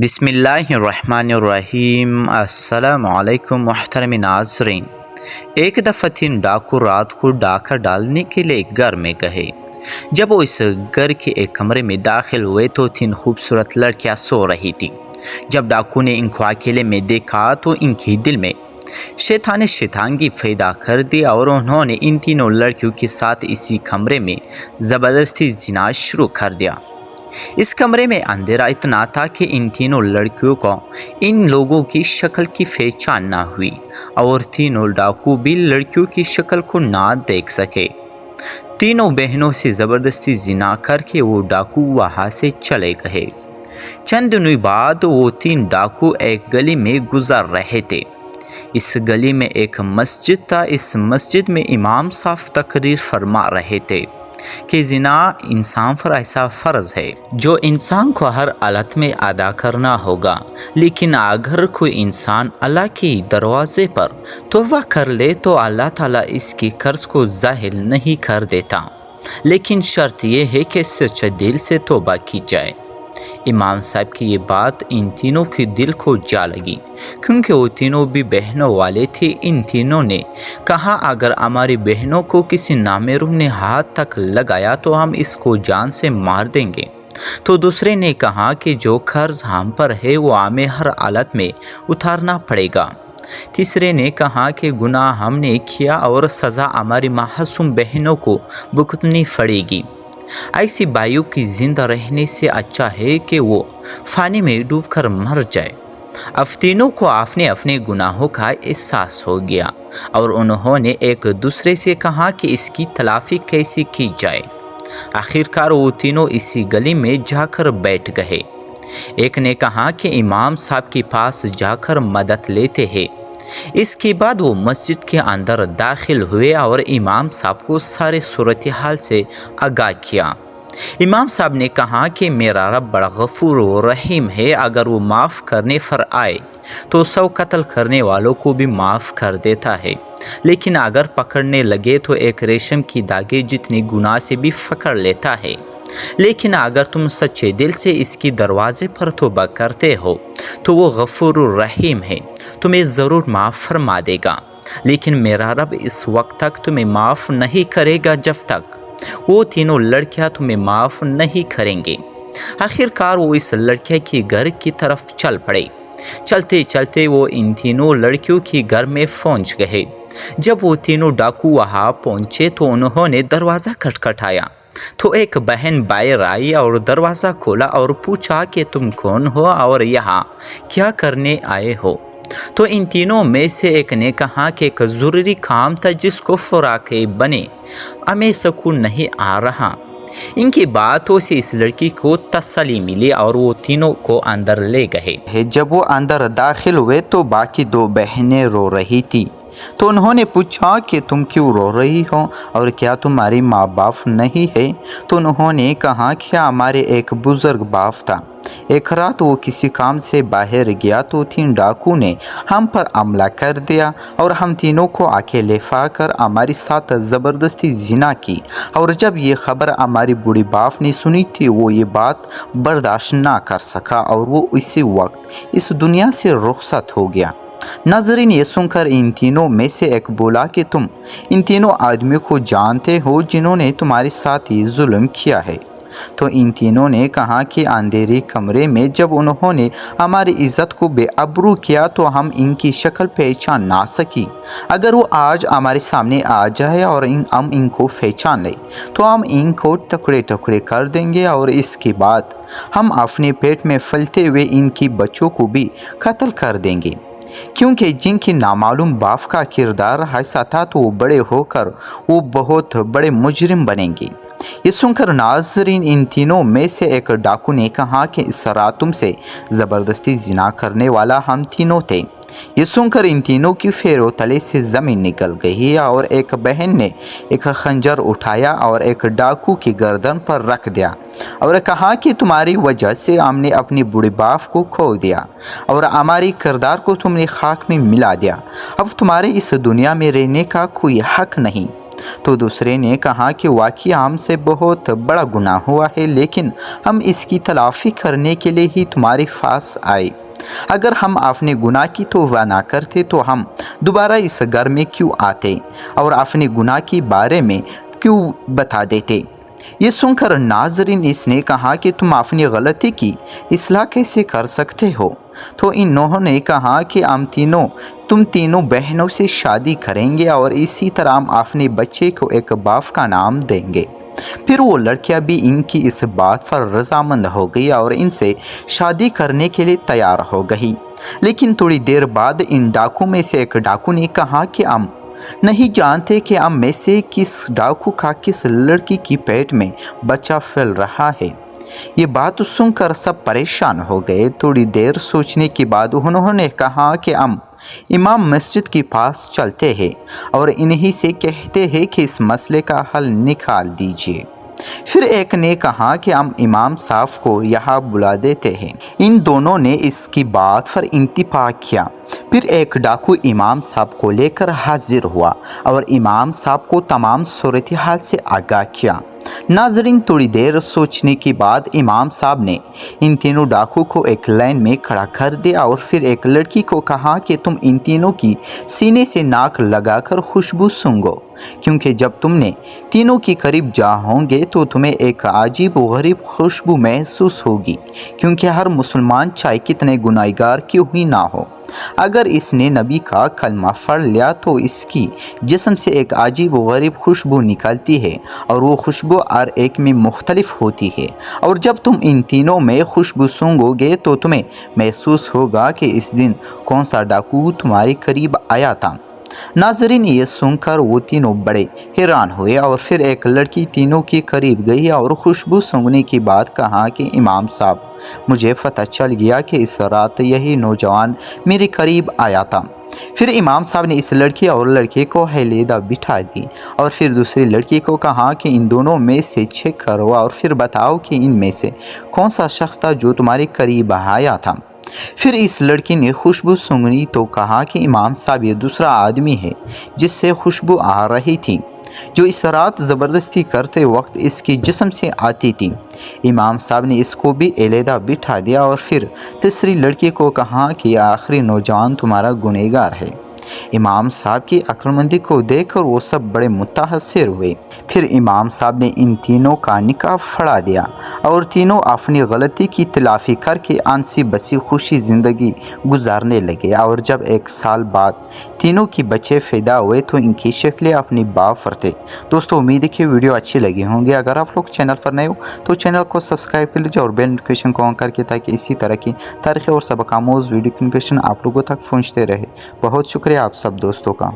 بسم اللہ الرحمن الرحیم۔ السلام علیکم محترم ناظرین۔ ایک دفعہ تین ڈاکو رات کو ڈاکہ ڈالنے کے لیے ایک گھر میں گئے۔ جب وہ اس گھر کے ایک کمرے میں داخل ہوئے تو تین خوبصورت لڑکیاں سو رہی تھیں۔ جب ڈاکو نے ان کو اکیلے میں دیکھا تو ان کے دل میں شیطانگی پیدا کر دی اور انہوں نے ان تینوں لڑکیوں کے ساتھ اسی کمرے میں زبردستی زنا شروع کر دیا۔ اس کمرے میں اندھیرا اتنا تھا کہ ان تینوں لڑکیوں کو ان لوگوں کی شکل کی پہچان نہ ہوئی اور تینوں ڈاکو بھی لڑکیوں کی شکل کو نہ دیکھ سکے۔ تینوں بہنوں سے زبردستی زنا کر کے وہ ڈاکو وہاں سے چلے گئے۔ چند دنوں بعد وہ تین ڈاکو ایک گلی میں گزر رہے تھے۔ اس گلی میں ایک مسجد تھا۔ اس مسجد میں امام صاحب تقریر فرما رہے تھے کہ زنا انسان پر ایسا فرض ہے جو انسان کو ہر حالت میں ادا کرنا ہوگا، لیکن اگر کوئی انسان اللہ کے دروازے پر توبہ کر لے تو اللہ تعالیٰ اس کے قرض کو ظاہر نہیں کر دیتا، لیکن شرط یہ ہے کہ سچے دل سے توبہ کی جائے۔ امام صاحب کی یہ بات ان تینوں کے دل کو جا لگی، کیونکہ وہ تینوں بھی بہنوں والے تھے۔ ان تینوں نے کہا اگر ہماری بہنوں کو کسی نامحرم نے ہاتھ تک لگایا تو ہم اس کو جان سے مار دیں گے۔ تو دوسرے نے کہا کہ جو قرض ہم پر ہے وہ ہمیں ہر حالت میں اتارنا پڑے گا۔ تیسرے نے کہا کہ گناہ ہم نے کیا اور سزا ہماری معصوم بہنوں کو بھگتنی پڑے گی۔ ایسی بھائیوں کی زندہ رہنے سے اچھا ہے کہ وہ پانی میں ڈوب کر مر جائے۔ اب تینوں کو اپنے اپنے گناہوں کا احساس ہو گیا اور انہوں نے ایک دوسرے سے کہا کہ اس کی تلافی کیسے کی جائے۔ آخرکار وہ تینوں اسی گلی میں جا کر بیٹھ گئے۔ ایک نے کہا کہ امام صاحب کے پاس جا کر مدد لیتے ہیں۔ اس کے بعد وہ مسجد کے اندر داخل ہوئے اور امام صاحب کو سارے صورتحال سے آگاہ کیا۔ امام صاحب نے کہا کہ میرا رب بڑا غفور و رحیم ہے، اگر وہ معاف کرنے پر آئے تو 100 قتل کرنے والوں کو بھی معاف کر دیتا ہے، لیکن اگر پکڑنے لگے تو ایک ریشم کی دھاگے جتنے گناہ سے بھی پکڑ لیتا ہے۔ لیکن اگر تم سچے دل سے اس کی دروازے پر توبہ کرتے ہو تو وہ غفور الرحیم ہے، تمہیں ضرور معاف فرما دے گا، لیکن میرا رب اس وقت تک تمہیں معاف نہیں کرے گا جب تک وہ تینوں لڑکیاں تمہیں معاف نہیں کریں گے۔ آخرکار وہ اس لڑکیاں کے گھر کی طرف چل پڑے۔ چلتے چلتے وہ ان تینوں لڑکیوں کے گھر میں پہنچ گئے۔ جب وہ تینوں ڈاکو وہاں پہنچے تو انہوں نے دروازہ کھٹکھٹایا تو ایک بہن باہر آئی اور دروازہ کھولا اور پوچھا کہ تم کون ہو اور یہاں کیا کرنے آئے ہو؟ تو ان تینوں میں سے ایک نے کہا کہ ایک ضروری کام تھا جس کو پورا کے بنے ہمیں سکون نہیں آ رہا۔ ان کی باتوں سے اس لڑکی کو تسلی ملی اور وہ تینوں کو اندر لے گئے۔ جب وہ اندر داخل ہوئے تو باقی دو بہنیں رو رہی تھیں، تو انہوں نے پوچھا کہ تم کیوں رو رہی ہو اور کیا تمہاری ماں باپ نہیں ہے؟ تو انہوں نے کہا کہ ہمارے ایک بزرگ باپ تھا، ایک رات وہ کسی کام سے باہر گیا تو تین ڈاکو نے ہم پر حملہ کر دیا اور ہم تینوں کو اکیلے پا کر ہمارے ساتھ زبردستی زنا کی، اور جب یہ خبر ہماری بوڑھی باپ نے سنی تھی وہ یہ بات برداشت نہ کر سکا اور وہ اسی وقت اس دنیا سے رخصت ہو گیا۔ ناظرین، یہ سن کر ان تینوں میں سے ایک بولا کہ تم ان تینوں آدمیوں کو جانتے ہو جنہوں نے تمہارے ساتھ یہ ظلم کیا ہے؟ تو ان تینوں نے کہا کہ اندھیرے کمرے میں جب انہوں نے ہماری عزت کو بے آبرو کیا تو ہم ان کی شکل پہچان نہ سکی۔ اگر وہ آج ہمارے سامنے آ جائے اور ہم ان کو پہچان لیں تو ہم ان کو ٹکڑے ٹکڑے کر دیں گے اور اس کے بعد ہم اپنے پیٹ میں پھلتے ہوئے ان کی بچوں کو بھی قتل کر دیں گے، کیونکہ جن کی نامعلوم باپ کا کردار ایسا تھا تو وہ بڑے ہو کر وہ بہت بڑے مجرم بنیں گے۔ یہ سن کر ناظرین، ان تینوں میں سے ایک ڈاکو نے کہا کہ اس رات تم سے زبردستی زنا کرنے والا ہم تینوں تھے۔ یہ سن کر ان تینوں کی پیروں تلے سے زمین نکل گئی اور ایک بہن نے ایک خنجر اٹھایا اور ایک ڈاکو کی گردن پر رکھ دیا اور کہا کہ تمہاری وجہ سے ہم نے اپنی بوڑھے باپ کو کھو دیا اور ہماری کردار کو تم نے خاک میں ملا دیا، اب تمہارے اس دنیا میں رہنے کا کوئی حق نہیں۔ تو دوسرے نے کہا کہ واقعی ہم سے بہت بڑا گناہ ہوا ہے، لیکن ہم اس کی تلافی کرنے کے لیے ہی تمہارے پاس آئے۔ اگر ہم اپنے گناہ کی توبہ نہ کرتے تو ہم دوبارہ اس گھر میں کیوں آتے اور اپنے گناہ کے بارے میں کیوں بتا دیتے؟ یہ سن کر ناظرین اس نے کہا کہ تم اپنی غلطی کی اصلاح کیسے کر سکتے ہو؟ تو انہوں نے کہا کہ تم تینوں بہنوں سے شادی کریں گے اور اسی طرح ہم اپنے بچے کو ایک باپ کا نام دیں گے۔ پھر وہ لڑکیاں بھی ان کی اس بات پر رضامند ہو گئی اور ان سے شادی کرنے کے لیے تیار ہو گئی۔ لیکن تھوڑی دیر بعد ان ڈاکو میں سے ایک ڈاکو نے کہا کہ ہم نہیں جانتے کہ ہم میں سے کس ڈاکو کا کس لڑکی کی پیٹ میں بچہ پھیل رہا ہے۔ یہ بات سن کر سب پریشان ہو گئے۔ تھوڑی دیر سوچنے کے بعد انہوں نے کہا کہ ہم امام مسجد کے پاس چلتے ہیں اور انہی سے کہتے ہیں کہ اس مسئلے کا حل نکال دیجیے۔ پھر ایک نے کہا کہ ہم امام صاحب کو یہاں بلا دیتے ہیں۔ ان دونوں نے اس کی بات پر اتفاق کیا۔ پھر ایک ڈاکو امام صاحب کو لے کر حاضر ہوا اور امام صاحب کو تمام صورتحال سے آگاہ کیا۔ ناظرین، تھوڑی دیر سوچنے کے بعد امام صاحب نے ان تینوں ڈاکو کو ایک لائن میں کھڑا کر دیا اور پھر ایک لڑکی کو کہا کہ تم ان تینوں کی سینے سے ناک لگا کر خوشبو سونگھو، کیونکہ جب تم نے تینوں کے قریب جاؤ گے تو تمہیں ایک عجیب و غریب خوشبو محسوس ہوگی، کیونکہ ہر مسلمان چاہے کتنے گناہگار کیوں ہی نہ ہو، اگر اس نے نبی کا کلمہ پڑھ لیا تو اس کی جسم سے ایک عجیب و غریب خوشبو نکلتی ہے اور وہ خوشبو ہر ایک میں مختلف ہوتی ہے، اور جب تم ان تینوں میں خوشبو سونگھو گے تو تمہیں محسوس ہوگا کہ اس دن کون سا ڈاکو تمہارے قریب آیا تھا۔ ناظرین، یہ سن کر وہ تینوں بڑے حیران ہوئے اور پھر ایک لڑکی تینوں کے قریب گئی اور خوشبو سونگھنے کے بعد کہا کہ امام صاحب، مجھے پتہ چل گیا کہ اس رات یہی نوجوان میرے قریب آیا تھا۔ پھر امام صاحب نے اس لڑکی اور لڑکے کو علیحدہ بٹھا دی اور پھر دوسری لڑکی کو کہا کہ ان دونوں میں سے چیک کرو اور پھر بتاؤ کہ ان میں سے کون سا شخص تھا جو تمہارے قریب آیا تھا۔ پھر اس لڑکی نے خوشبو سونگھی تو کہا کہ امام صاحب، یہ دوسرا آدمی ہے جس سے خوشبو آ رہی تھی، جو اس رات زبردستی کرتے وقت اس کے جسم سے آتی تھی۔ امام صاحب نے اس کو بھی علیحدہ بٹھا دیا اور پھر تیسری لڑکی کو کہا کہ یہ آخری نوجوان تمہارا گنہگار ہے۔ امام صاحب کی عقلمندی کو دیکھ کر وہ سب بڑے متاثر ہوئے۔ پھر امام صاحب نے ان تینوں کا نکاح پڑھا دیا اور تینوں اپنی غلطی کی تلافی کر کے ہنسی بسی خوشی زندگی گزارنے لگے، اور جب 1 سال بعد تینوں کے بچے پیدا ہوئے تو ان کی شکلیں اپنی باپ پر تھے۔ دوستو، امید ہے کہ ویڈیو اچھی لگی ہوں گی۔ اگر آپ لوگ چینل پر نئے ہو تو چینل کو سبسکرائب کر لیجیے اور بیل نوٹیفیکیشن کو آن کر کے، تاکہ اسی طرح کی تاریخی اور سبق آموز ویڈیو کی نوٹیفیکیشن آپ لوگوں تک پہنچتے رہے۔ بہت شکریہ آپ سب دوستوں کا۔